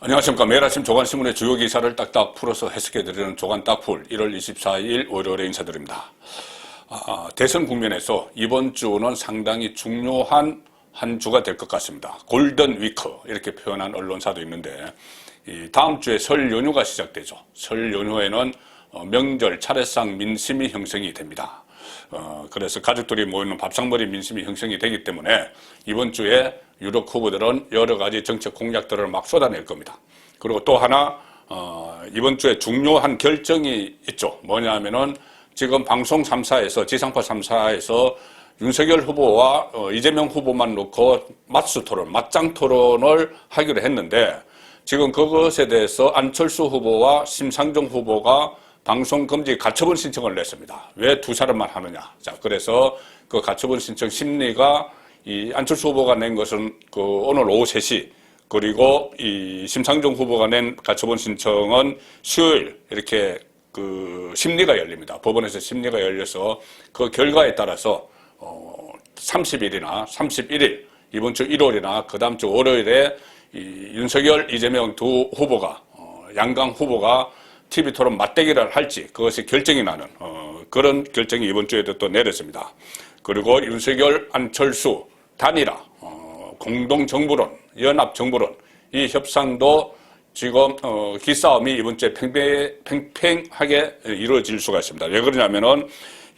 안녕하십니까. 매일 아침 조간신문의 주요 기사를 딱딱 풀어서 해석해드리는 조간 딱풀 1월 24일 월요일에 인사드립니다. 대선 국면에서 이번 주는 상당히 중요한 한 주가 될 것 같습니다. 골든 위크 이렇게 표현한 언론사도 있는데 다음 주에 설 연휴가 시작되죠. 설 연휴에는 명절 차례상 민심이 형성이 됩니다. 그래서 가족들이 모이는 밥상머리 민심이 형성이 되기 때문에 이번 주에 유력 후보들은 여러 가지 정책 공약들을 막 쏟아낼 겁니다. 그리고 또 하나 이번 주에 중요한 결정이 있죠. 뭐냐면은 지금 방송 3사에서 지상파 3사에서 윤석열 후보와 이재명 후보만 놓고 맞수 토론, 맞짱 토론을 하기로 했는데 지금 그것에 대해서 안철수 후보와 심상정 후보가 방송 금지 가처분 신청을 냈습니다. 왜 두 사람만 하느냐. 자, 그래서 그 가처분 신청 심리가 이 안철수 후보가 낸 것은 오늘 오후 3시, 그리고 이 심상정 후보가 낸 가처분 신청은 수요일 이렇게 심리가 열립니다. 법원에서 심리가 열려서 그 결과에 따라서 30일이나 31일, 이번 주 1월이나 그 다음 주 월요일에 이 윤석열, 이재명 두 후보가 양강 후보가 TV 토론 맞대결을 할지 그것이 결정이 나는 그런 결정이 이번 주에도 또 내렸습니다. 그리고 윤석열, 안철수 단일화, 공동정부론, 연합정부론 이 협상도 지금 기싸움이 이번 주에 팽팽하게 이루어질 수가 있습니다. 왜 그러냐면은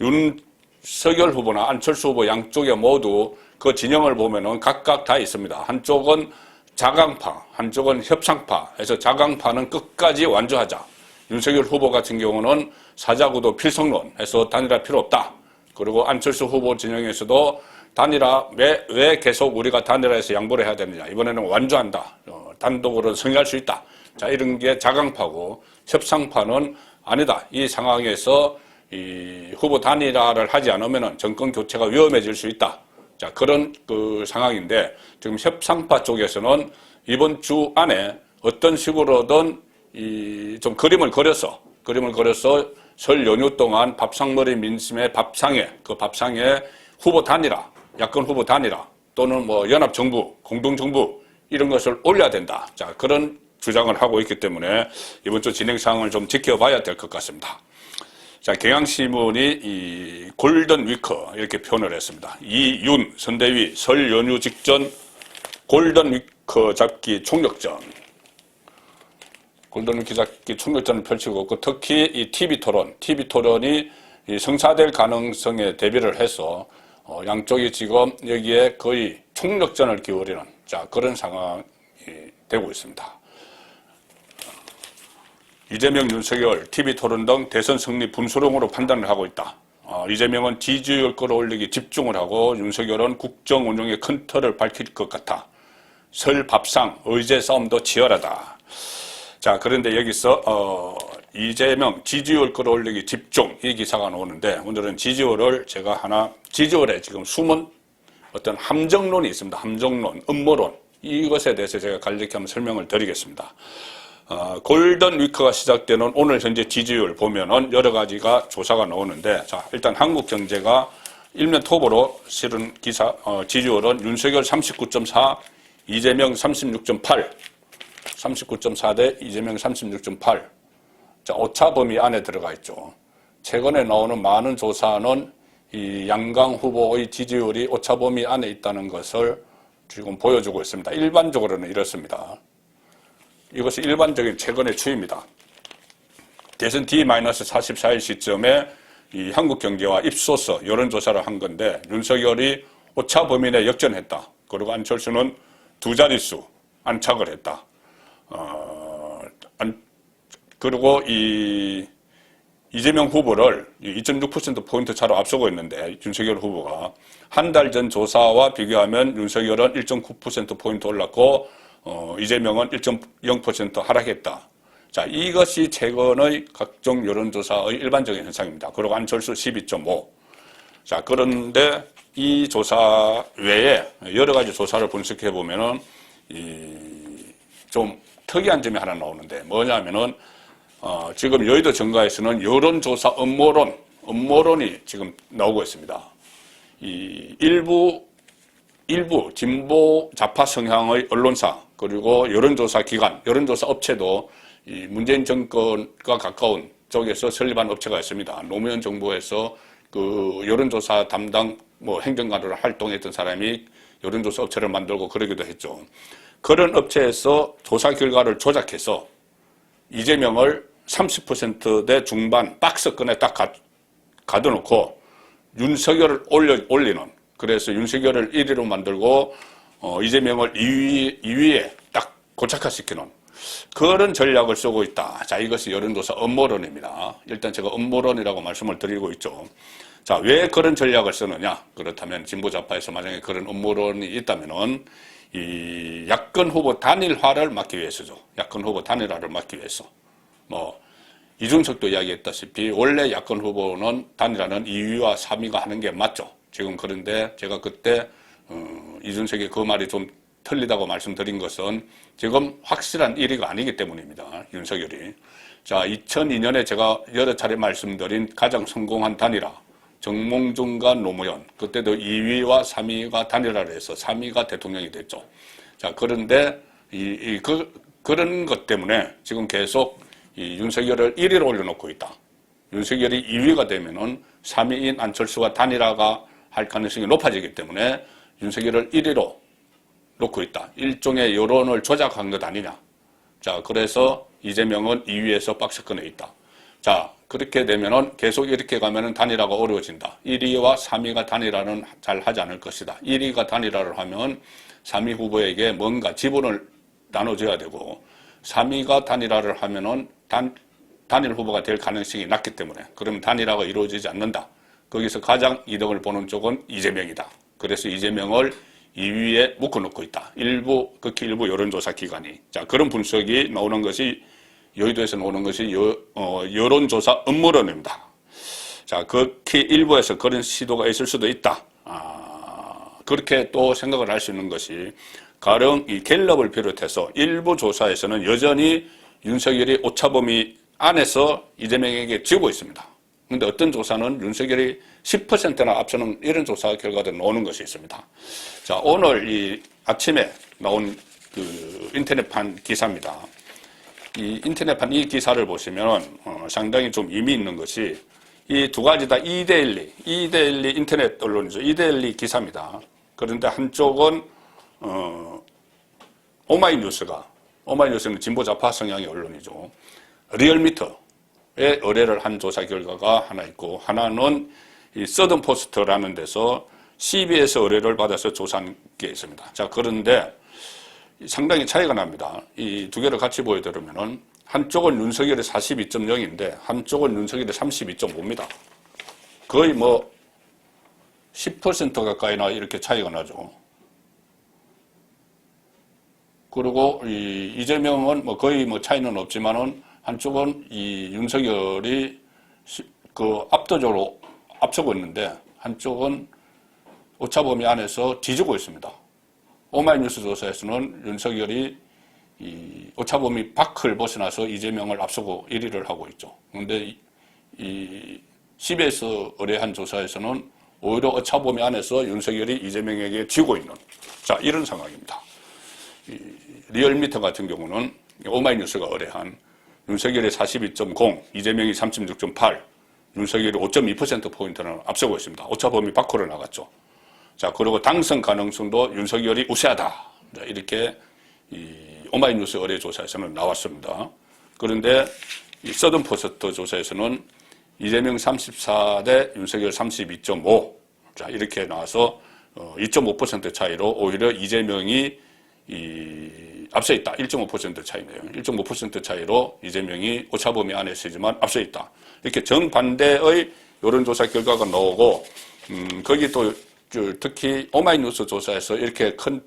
윤석열 후보나 안철수 후보 양쪽에 모두 그 진영을 보면은 각각 다 있습니다. 한쪽은 자강파, 한쪽은 협상파 해서 자강파는 끝까지 완주하자. 윤석열 후보 같은 경우는 사자구도 필성론 해서 단일화 필요 없다. 그리고 안철수 후보 진영에서도 단일화 왜 계속 우리가 단일화해서 양보를 해야 되느냐. 이번에는 완주한다. 단독으로 승리할 수 있다. 자, 이런 게 자강파고 협상파는 아니다. 이 상황에서 이 후보 단일화를 하지 않으면 정권 교체가 위험해질 수 있다. 자, 그런 상황인데 지금 협상파 쪽에서는 이번 주 안에 어떤 식으로든 좀 그림을 그려서 설 연휴 동안 밥상머리 민심의 밥상에 후보 단일화, 야권 후보 단일화 또는 뭐 연합정부, 공동정부 이런 것을 올려야 된다. 자, 그런 주장을 하고 있기 때문에 이번 주 진행 상황을 좀 지켜봐야 될 것 같습니다. 자, 경향신문이 이 골든 위크 이렇게 표현을 했습니다. 이윤 선대위 설 연휴 직전 골든 위크 잡기 총력전. 골든 위크 잡기 총력전을 펼치고 있고 특히 이 TV 토론이 성사될 가능성에 대비를 해서 양쪽이 지금 여기에 거의 총력전을 기울이는 자, 그런 상황이 되고 있습니다. 이재명, 윤석열, TV토론 등 대선 승리 분수령으로 판단을 하고 있다. 이재명은 지지율 끌어올리기 집중을 하고 윤석열은 국정 운영의 큰 틀을 밝힐 것 같아. 설 밥상, 의제 싸움도 치열하다. 자, 그런데 여기서 이재명 지지율 끌어올리기 집중 이 기사가 나오는데 오늘은 지지율을 지지율에 지금 숨은 어떤 함정론이 있습니다. 함정론, 음모론 이것에 대해서 제가 간략히 한번 설명을 드리겠습니다. 골든 위크가 시작되는 오늘 현재 지지율 보면은 여러 가지가 조사가 나오는데 자, 일단 한국경제가 일면 톱으로 실은 기사 지지율은 윤석열 39.4, 이재명 36.8, 39.4 대 이재명 36.8. 자, 오차 범위 안에 들어가 있죠. 최근에 나오는 많은 조사는 이 양강 후보의 지지율이 오차 범위 안에 있다는 것을 지금 보여주고 있습니다. 일반적으로는 이렇습니다. 이것이 일반적인 최근의 추이입니다. 대선 D-44일 시점에 이 한국경제와 입소서 여론조사를 한 건데 윤석열이 오차 범위 내 역전했다. 그리고 안철수는 두 자릿수 안착을 했다. 그리고 이재명 후보를 2.6%포인트 차로 앞서고 있는데 윤석열 후보가 한 달 전 조사와 비교하면 윤석열은 1.9%포인트 올랐고 이재명은 1.0% 하락했다. 자, 이것이 최근의 각종 여론조사의 일반적인 현상입니다. 그리고 안철수 12.5. 자, 그런데 이 조사 외에 여러 가지 조사를 분석해 보면은 좀 특이한 점이 하나 나오는데 뭐냐면은 지금 여의도 정가에서는 여론조사 음모론이 지금 나오고 있습니다. 이 일부 진보 좌파 성향의 언론사 그리고 여론조사 기관, 여론조사 업체도 이 문재인 정권과 가까운 쪽에서 설립한 업체가 있습니다. 노무현 정부에서 그 여론조사 담당 행정관으로 활동했던 사람이 여론조사 업체를 만들고 그러기도 했죠. 그런 업체에서 조사 결과를 조작해서 이재명을 30%대 중반 박스권에 딱 가둬놓고 윤석열을 올리는, 그래서 윤석열을 1위로 만들고 이재명을 2위에 딱 고착화시키는 그런 전략을 쓰고 있다. 자, 이것이 여론조사 음모론입니다. 일단 제가 음모론이라고 말씀을 드리고 있죠. 자, 왜 그런 전략을 쓰느냐? 그렇다면 진보좌파에서 만약에 그런 음모론이 있다면은 이 야권 후보 단일화를 막기 위해서죠. 야권 후보 단일화를 막기 위해서. 이준석도 이야기했다시피 원래 야권 후보는 단일화는 2위와 3위가 하는 게 맞죠. 지금 그런데 제가 그때 이준석의 그 말이 좀 틀리다고 말씀드린 것은 지금 확실한 1위가 아니기 때문입니다. 윤석열이. 자, 2002년에 제가 여러 차례 말씀드린 가장 성공한 단일화, 정몽준과 노무현, 그때도 2위와 3위가 단일화를 해서 3위가 대통령이 됐죠. 자, 그런데 그런 것 때문에 지금 계속 이 윤석열을 1위로 올려놓고 있다. 윤석열이 2위가 되면은 3위인 안철수와 단일화가 할 가능성이 높아지기 때문에 윤석열을 1위로 놓고 있다. 일종의 여론을 조작한 것 아니냐. 자, 그래서 이재명은 2위에서 박스권에 있다. 자, 그렇게 되면은 계속 이렇게 가면은 단일화가 어려워진다. 1위와 3위가 단일화는 잘 하지 않을 것이다. 1위가 단일화를 하면 3위 후보에게 뭔가 지분을 나눠줘야 되고 3위가 단일화를 하면은 단일 후보가 될 가능성이 낮기 때문에 그러면 단일화가 이루어지지 않는다. 거기서 가장 이득을 보는 쪽은 이재명이다. 그래서 이재명을 2위에 묶어놓고 있다. 극히 일부 여론조사 기관이. 자, 그런 분석이 나오는 것이 여의도에서 나오는 것이 여론조사 음모론입니다. 자, 극히 일부에서 그런 시도가 있을 수도 있다. 그렇게 또 생각을 할 수 있는 것이 가령 이 갤럽을 비롯해서 일부 조사에서는 여전히 윤석열이 오차범위 안에서 이재명에게 지고 있습니다. 그런데 어떤 조사는 윤석열이 10%나 앞서는 이런 조사 결과도 나오는 것이 있습니다. 자, 오늘 이 아침에 나온 그 인터넷판 기사입니다. 이 인터넷판 이 기사를 보시면 상당히 좀 의미 있는 것이 이 두 가지 다 2대1리 인터넷 언론이죠. 2대1리 기사입니다. 그런데 한쪽은 오마이뉴스는 진보좌파 성향의 언론이죠. 리얼미터에 의뢰를 한 조사 결과가 하나 있고 하나는 이 서든포스트라는 데서 CBS 의뢰를 받아서 조사한 게 있습니다. 자, 그런데 상당히 차이가 납니다. 이 두 개를 같이 보여드리면은 한쪽은 윤석열이 42.0인데 한쪽은 윤석열이 32.5입니다. 거의 10% 가까이나 이렇게 차이가 나죠. 그리고 이재명은 거의 차이는 없지만은 한쪽은 이 윤석열이 압도적으로 앞서고 있는데 한쪽은 오차범위 안에서 뒤지고 있습니다. 오마이뉴스 조사에서는 윤석열이 이 오차범위 밖을 벗어나서 이재명을 앞서고 1위를 하고 있죠. 그런데 이 CBS 의뢰한 조사에서는 오히려 오차범위 안에서 윤석열이 이재명에게 지고 있는, 자, 이런 상황입니다. 리얼미터 같은 경우는 오마이뉴스가 의뢰한 윤석열이 42.0, 이재명이 36.8, 윤석열이 5.2%포인트는 앞서고 있습니다. 오차범위 밖으로 나갔죠. 자, 그리고 당선 가능성도 윤석열이 우세하다. 이렇게 오마이뉴스 의뢰 조사에서는 나왔습니다. 그런데 이 서든포스트 조사에서는 이재명 34대 윤석열 32.5, 자, 이렇게 나와서 2.5% 차이로 오히려 이재명이 앞서 있다. 1.5% 차이네요. 1.5% 차이로 이재명이 오차범위 안에 있지만 앞서 있다. 이렇게 정반대의 여론조사 결과가 나오고, 거기 또 특히 오마이뉴스 조사에서 이렇게 큰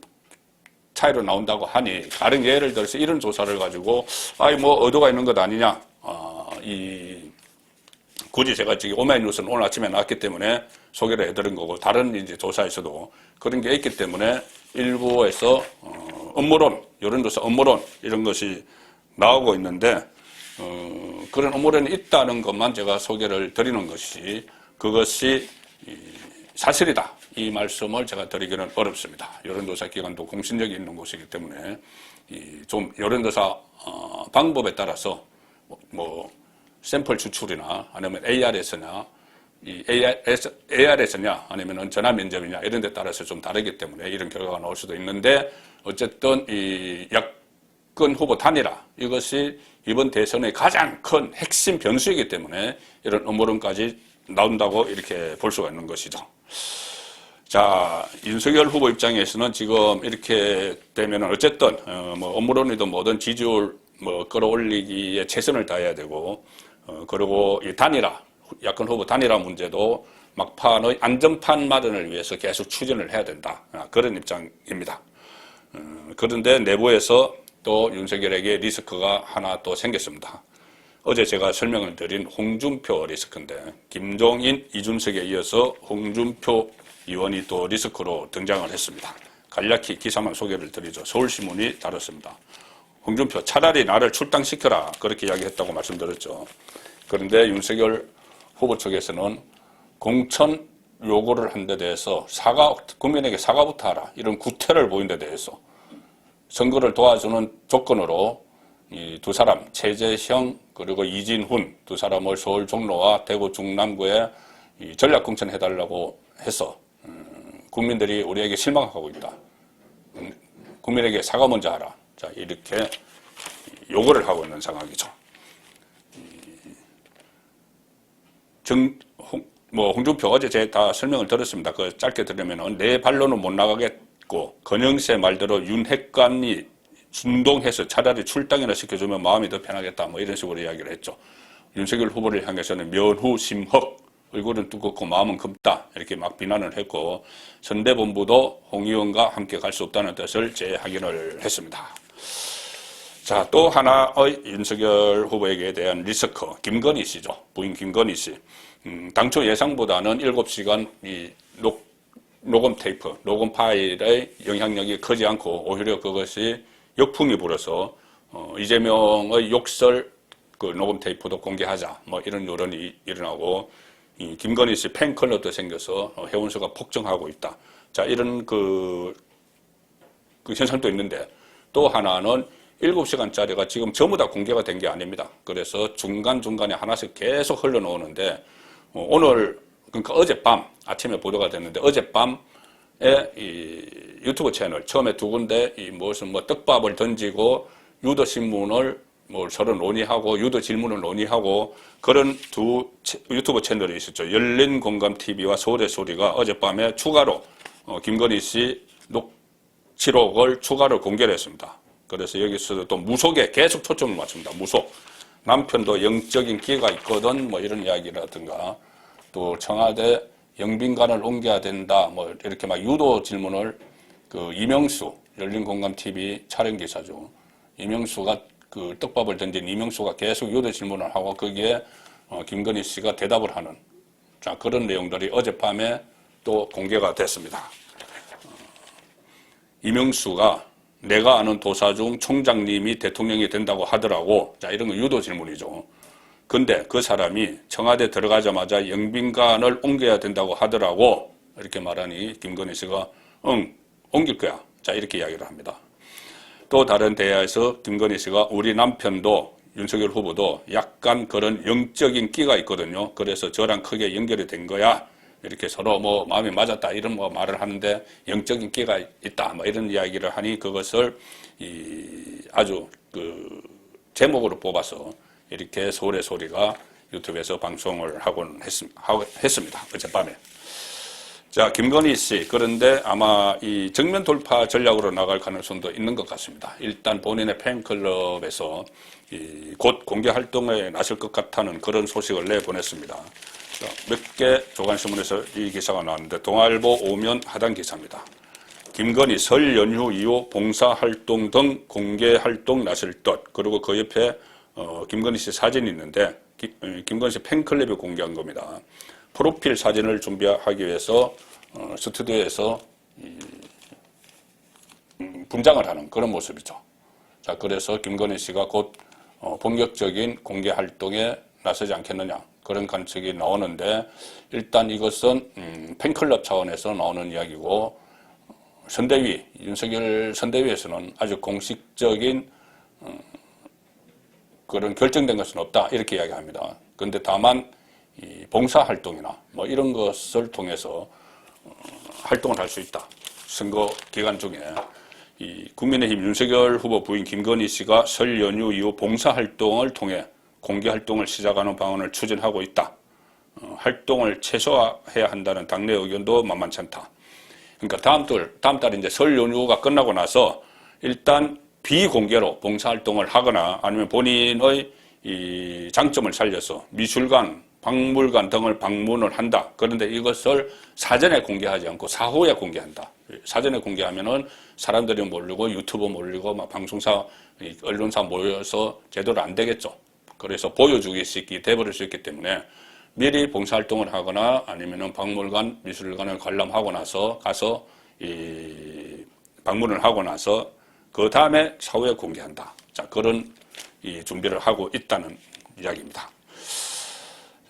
차이로 나온다고 하니, 다른 예를 들어서 이런 조사를 가지고, 의도가 있는 것 아니냐. 굳이 제가 지금 오마이뉴스는 오늘 아침에 나왔기 때문에 소개를 해드린 거고, 다른 이제 조사에서도 그런 게 있기 때문에 일부에서 음모론, 여론조사 음모론 이런 것이 나오고 있는데 그런 음모론이 있다는 것만 제가 소개를 드리는 것이 그것이 사실이다. 이 말씀을 제가 드리기는 어렵습니다. 여론조사 기관도 공신력이 있는 곳이기 때문에 좀 여론조사 방법에 따라서 뭐 샘플 추출이나 아니면 ARS냐, ARS냐 아니면 전화 면접이냐 이런 데 따라서 좀 다르기 때문에 이런 결과가 나올 수도 있는데 어쨌든 이 야권 후보 단일화 이것이 이번 대선의 가장 큰 핵심 변수이기 때문에 이런 음모론까지 나온다고 이렇게 볼 수가 있는 것이죠. 자, 윤석열 후보 입장에서는 지금 이렇게 되면은 어쨌든 뭐 음모론이든 뭐든 지지율 뭐 끌어올리기에 최선을 다해야 되고 그리고 이 단일화 야권 후보 단일화 문제도 막판의 안전판 마련을 위해서 계속 추진을 해야 된다. 그런 입장입니다. 그런데 내부에서 또 윤석열에게 리스크가 하나 또 생겼습니다. 어제 제가 설명을 드린 홍준표 리스크인데 김종인, 이준석에 이어서 홍준표 의원이 또 리스크로 등장을 했습니다. 간략히 기사만 소개를 드리죠. 서울신문이 다뤘습니다. 홍준표 차라리 나를 출당시켜라 그렇게 이야기했다고 말씀드렸죠. 그런데 윤석열 후보 측에서는 공천 요구를 한 데 대해서 국민에게 사과부터 하라 이런 구태를 보인 데 대해서 선거를 도와주는 조건으로 이 두 사람 최재형 그리고 이진훈 두 사람을 서울 종로와 대구 중남구에 전략 공천해달라고 해서 국민들이 우리에게 실망하고 있다. 국민에게 사과 먼저 하라. 자, 이렇게 요구를 하고 있는 상황이죠. 홍준표 어제 제가 다 설명을 들었습니다. 그 짧게 들으면은 내 발로는 못 나가겠고 건영세 말대로 윤핵관이 준동해서 차라리 출당이나 시켜주면 마음이 더 편하겠다. 뭐 이런 식으로 이야기를 했죠. 윤석열 후보를 향해서는 면후 심헉 얼굴은 두껍고 마음은 곱다 이렇게 막 비난을 했고 선대본부도 홍 의원과 함께 갈 수 없다는 뜻을 재확인을 했습니다. 자, 또 하나의 윤석열 후보에게 대한 리스크 김건희 씨죠. 부인 김건희 씨. 당초 예상보다는 7시간 이 녹음 테이프, 녹음 파일의 영향력이 크지 않고 오히려 그것이 역풍이 불어서 이재명의 욕설 그 녹음 테이프도 공개하자 뭐 이런 여론이 일어나고 이 김건희 씨 팬클럽도 생겨서 회원수가 폭증하고 있다. 자, 이런 그 현상도 있는데 또 하나는 7시간짜리가 지금 전부 다 공개가 된 게 아닙니다. 그래서 중간중간에 하나씩 계속 흘러나오는데 오늘 그러니까 어젯밤 아침에 보도가 됐는데 어젯밤에 이 유튜브 채널 처음에 두 군데 이 무슨 뭐 떡밥을 던지고 유도 신문을 뭐 서로 논의하고 유도 질문을 논의하고 그런 두 유튜브 채널이 있었죠. 열린 공감 TV와 서울의 소리가 어젯밤에 추가로 김건희 씨 녹취록을 추가로 공개를 했습니다. 그래서 여기서도 또 무속에 계속 초점을 맞춥니다. 무속. 남편도 영적인 기회가 있거든 뭐 이런 이야기라든가 또 청와대 영빈관을 옮겨야 된다 뭐 이렇게 막 유도 질문을 그 이명수 열린 공감 TV 촬영 기사죠. 이명수가 그 떡밥을 던진 이명수가 계속 유도 질문을 하고 거기에 김건희 씨가 대답을 하는 자 그런 내용들이 어젯밤에 또 공개가 됐습니다. 이명수가 내가 아는 도사 중 총장님이 대통령이 된다고 하더라고. 자 이런 거 유도 질문이죠. 근데 그 사람이 청와대 들어가자마자 영빈관을 옮겨야 된다고 하더라고. 이렇게 말하니 김건희 씨가 응 옮길 거야. 자 이렇게 이야기를 합니다. 또 다른 대화에서 김건희 씨가 우리 남편도 윤석열 후보도 약간 그런 영적인 끼가 있거든요. 그래서 저랑 크게 연결이 된 거야. 이렇게 서로 뭐 마음이 맞았다 이런 뭐 말을 하는데 영적인 끼가 있다 뭐 이런 이야기를 하니 그것을 아주 그 제목으로 뽑아서 이렇게 서울의 소리가 유튜브에서 방송을 하곤 했습니다. 어젯밤에. 자, 김건희 씨. 그런데 아마 이 정면 돌파 전략으로 나갈 가능성도 있는 것 같습니다. 일단 본인의 팬클럽에서 곧 공개 활동에 나설 것 같다는 그런 소식을 내보냈습니다. 몇 개 조간신문에서 이 기사가 나왔는데 동아일보 오면 하단 기사입니다. 김건희 설 연휴 이후 봉사활동 등 공개활동 나설 것. 그리고 그 옆에 김건희 씨 사진이 있는데 김건희 씨 팬클럽이 공개한 겁니다. 프로필 사진을 준비하기 위해서 스튜디오에서 분장을 하는 그런 모습이죠. 자, 그래서 김건희 씨가 곧 본격적인 공개 활동에 나서지 않겠느냐 그런 관측이 나오는데 일단 이것은 팬클럽 차원에서 나오는 이야기고 선대위, 윤석열 선대위에서는 아주 공식적인 그런 결정된 것은 없다 이렇게 이야기합니다. 그런데 다만 이 봉사활동이나 뭐 이런 것을 통해서 활동을 할 수 있다. 선거 기간 중에 이 국민의힘 윤석열 후보 부인 김건희 씨가 설 연휴 이후 봉사활동을 통해 공개활동을 시작하는 방안을 추진하고 있다. 활동을 최소화해야 한다는 당내 의견도 만만치 않다. 그러니까 다음 달 이제 설 연휴가 끝나고 나서 일단 비공개로 봉사활동을 하거나 아니면 본인의 이 장점을 살려서 미술관, 박물관 등을 방문을 한다. 그런데 이것을 사전에 공개하지 않고 사후에 공개한다. 사전에 공개하면은 사람들이 모르고 유튜브 몰리고 막 방송사, 언론사 모여서 제대로 안 되겠죠. 그래서 보여주기 수 있게 돼버릴 수 있기 때문에 미리 봉사활동을 하거나 아니면은 박물관, 미술관을 관람하고 나서 가서 방문을 하고 나서 그 다음에 사후에 공개한다. 자, 그런 준비를 하고 있다는 이야기입니다.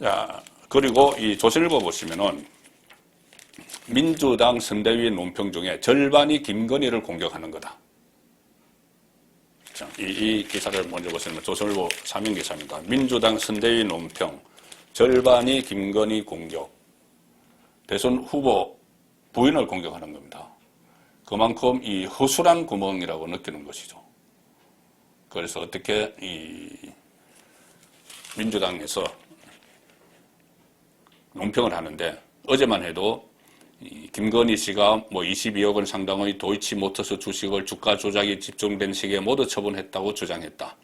자, 그리고 이 조선일보 보시면은 민주당 선대위 논평 중에 절반이 김건희를 공격하는 거다. 자, 이 기사를 먼저 보시면 조선일보 사면 기사입니다. 민주당 선대위 논평 절반이 김건희 공격. 대선 후보 부인을 공격하는 겁니다. 그만큼 이 허술한 구멍이라고 느끼는 것이죠. 그래서 어떻게 이 민주당에서 논평을 하는데 어제만 해도 이 김건희 씨가 뭐 22억 원 상당의 도이치모터스 주식을 주가 조작이 집중된 시기에 모두 처분했다고 주장했다.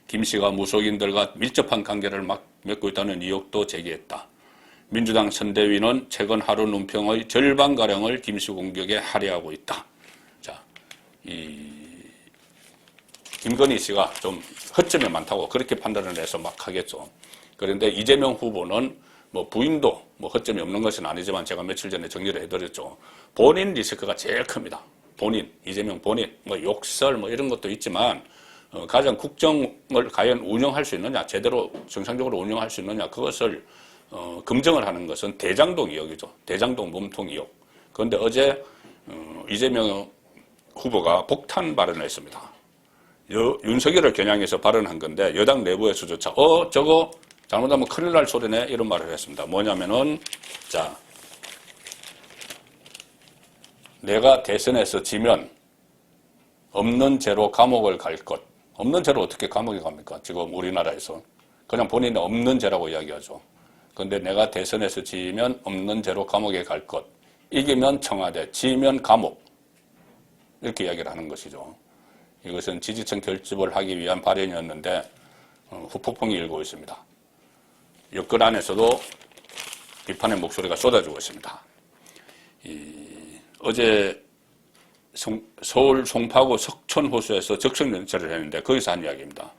김 씨가 무속인들과 밀접한 관계를 맺고 있다는 의혹도 제기했다. 민주당 선대위는 최근 하루 논평의 절반가량을 김 씨 공격에 할애하고 있다. 자, 이 김건희 씨가 좀 허점이 많다고 그렇게 판단을 해서 막 하겠죠. 그런데 이재명 후보는 뭐 부인도 뭐 허점이 없는 것은 아니지만 제가 며칠 전에 정리를 해드렸죠. 본인 리스크가 제일 큽니다. 본인, 이재명 본인, 뭐 욕설 뭐 이런 것도 있지만 가장 국정을 과연 운영할 수 있느냐, 제대로 정상적으로 운영할 수 있느냐, 그것을 검증을 하는 것은 대장동 의혹이죠. 대장동 몸통 의혹. 그런데 어제 이재명 후보가 폭탄 발언을 했습니다. 윤석열을 겨냥해서 발언한 건데 여당 내부에서조차 저거 잘못하면 큰일 날 소리네 이런 말을 했습니다. 뭐냐면은 자, 내가 대선에서 지면 없는 죄로 감옥을 갈 것. 없는 죄로 어떻게 감옥에 갑니까? 지금 우리나라에서. 그냥 본인이 없는 죄라고 이야기하죠. 그런데 내가 대선에서 지면 없는 죄로 감옥에 갈 것. 이기면 청와대, 지면 감옥. 이렇게 이야기를 하는 것이죠. 이것은 지지층 결집을 하기 위한 발언이었는데 후폭풍이 일고 있습니다. 여권 안에서도 비판의 목소리가 쏟아지고 있습니다. 어제 서울 송파구 석촌호수에서 적성연설을 했는데 거기서 한 이야기입니다.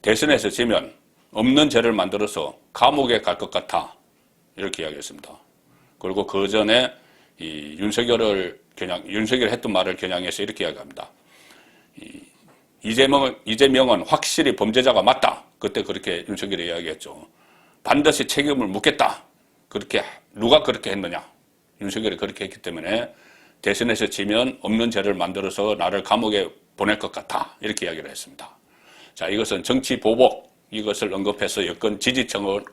대선에서 지면 없는 죄를 만들어서 감옥에 갈 것 같아 이렇게 이야기했습니다. 그리고 그 전에 윤석열이 했던 말을 겨냥해서 이렇게 이야기합니다. 이재명은 확실히 범죄자가 맞다. 그때 그렇게 윤석열이 이야기했죠. 반드시 책임을 묻겠다. 그렇게 누가 그렇게 했느냐. 윤석열이 그렇게 했기 때문에 대선에서 지면 없는 죄를 만들어서 나를 감옥에 보낼 것 같아. 이렇게 이야기를 했습니다. 자, 이것은 정치 보복, 이것을 언급해서 여권 지지층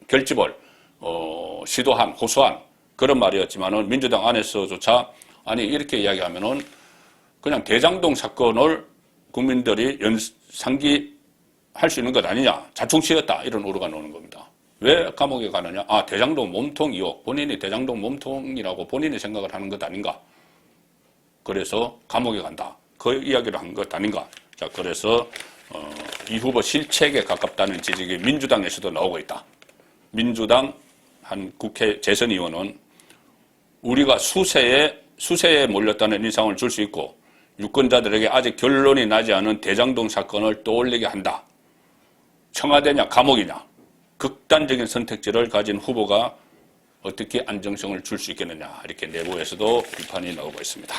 결집을 시도한, 호소한 그런 말이었지만은 민주당 안에서조차 아니 이렇게 이야기하면은 그냥 대장동 사건을 국민들이 상기할 수 있는 것 아니냐, 자충치였다 이런 오류가 나오는 겁니다. 왜 감옥에 가느냐? 대장동 몸통 의혹, 본인이 대장동 몸통이라고 본인이 생각을 하는 것 아닌가? 그래서 감옥에 간다. 그 이야기를 한 것 아닌가? 자, 그래서 이 후보 실책에 가깝다는 지적이 민주당에서도 나오고 있다. 민주당 한 국회 재선 의원은 우리가 수세에 몰렸다는 인상을 줄 수 있고 유권자들에게 아직 결론이 나지 않은 대장동 사건을 떠올리게 한다. 청와대냐 감옥이냐 극단적인 선택지를 가진 후보가 어떻게 안정성을 줄 수 있겠느냐 이렇게 내부에서도 비판이 나오고 있습니다.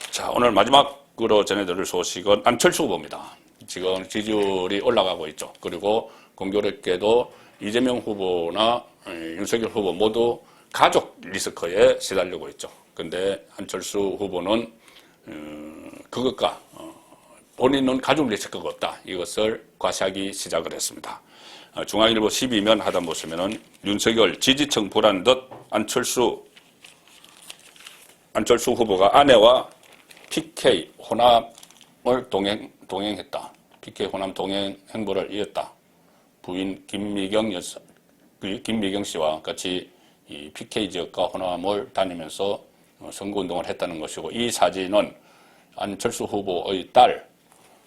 자, 오늘 마지막으로 전해드릴 소식은 안철수 후보입니다. 지금 지지율이 올라가고 있죠. 그리고 공교롭게도 이재명 후보나 윤석열 후보 모두 가족 리스크에 시달리고 있죠. 근데 안철수 후보는 그것과 본인은 가족 리스크가 없다. 이것을 과시하기 시작을 했습니다. 중앙일보 12면 하다 보시면은 윤석열 지지층 불안 듯 안철수 후보가 아내와 PK 호남을 동행했다. PK 호남 동행 행보를 이었다. 부인 김미경 씨와 같이 이 PK 지역과 호남을 다니면서 선거운동을 했다는 것이고, 이 사진은 안철수 후보의 딸,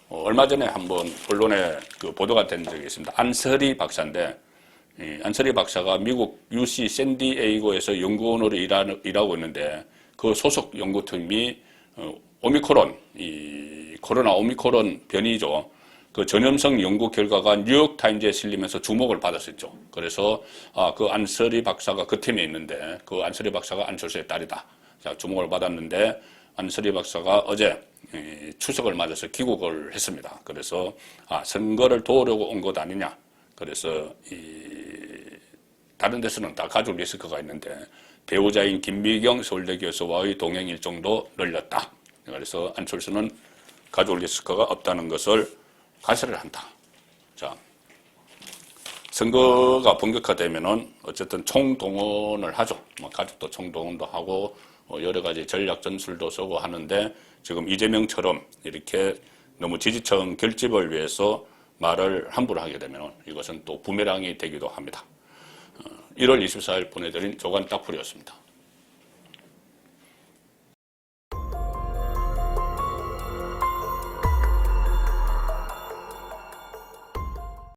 얼마 전에 한번 언론에 보도가 된 적이 있습니다. 안설희 박사인데, 안설희 박사가 미국 UC 샌디에이고에서 연구원으로 일하고 있는데, 그 소속 연구팀이 오미크론, 이 코로나 오미크론 변이죠. 그 전염성 연구 결과가 뉴욕타임즈에 실리면서 주목을 받았었죠. 그래서 그 안설희 박사가 그 팀에 있는데, 그 안설희 박사가 안철수의 딸이다. 자, 주목을 받았는데, 안설희 박사가 어제 추석을 맞아서 귀국을 했습니다. 그래서 선거를 도우려고 온 것 아니냐. 그래서 다른 데서는 다 가족 리스크가 있는데 배우자인 김미경 서울대 교수와의 동행 일정도 늘렸다. 그래서 안철수는 가족 리스크가 없다는 것을 가설을 한다. 자, 선거가 본격화되면은 어쨌든 총동원을 하죠. 뭐 가족도 총동원도 하고 여러 가지 전략 전술도 쓰고 하는데, 지금 이재명처럼 이렇게 너무 지지층 결집을 위해서 말을 함부로 하게 되면 이것은 또 부메랑이 되기도 합니다. 1월 24일 보내드린 조간 딱풀이었습니다.